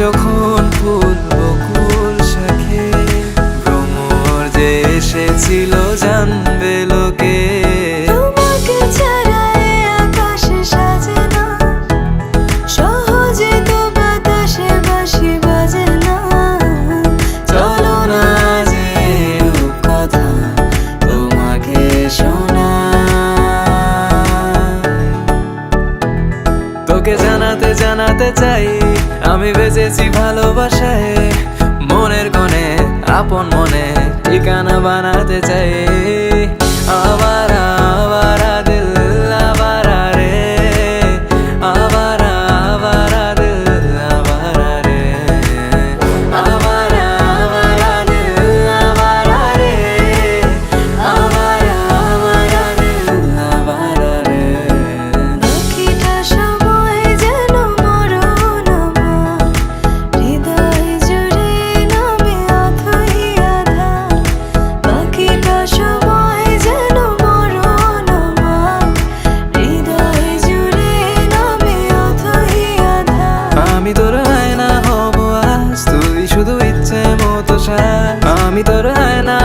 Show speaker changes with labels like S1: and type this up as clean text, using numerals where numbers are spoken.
S1: যখন ফুল বকুল শাখে ভ্রমর যে এসেছিল জানবে লোকে।
S2: তোমাকে ছাড়া এ আকাশ সাজে না, সহজে তো বাতাসে বাঁশি বাজে না।
S1: চলো না যে কথা তোমাকে তোকে জানাতে জানাতে চাই আমি বেঁচেছি ভালোবাসায়। মনের কোণে আপন মনে ঠিকানা বানাতে চাই। আবারা আবারা দিল আবারা রে, আবারা আবারা দিল আবারা রে, আবারা আবারা দিল আবারা রে, আবারা আবারা দিল আবারা রে।
S2: বাকিটা সময় যেন মরণ আমার, হৃদয় জুড়ে নামে অথই আধার। বাকিটা সময় যেন মরণ আমার, হৃদয় জুড়ে নামে অথই আধার।
S1: আমি তোর আয়না হব আজ, তুই শুধু ইচ্ছে মতো সাজ। আমি তোর আয়না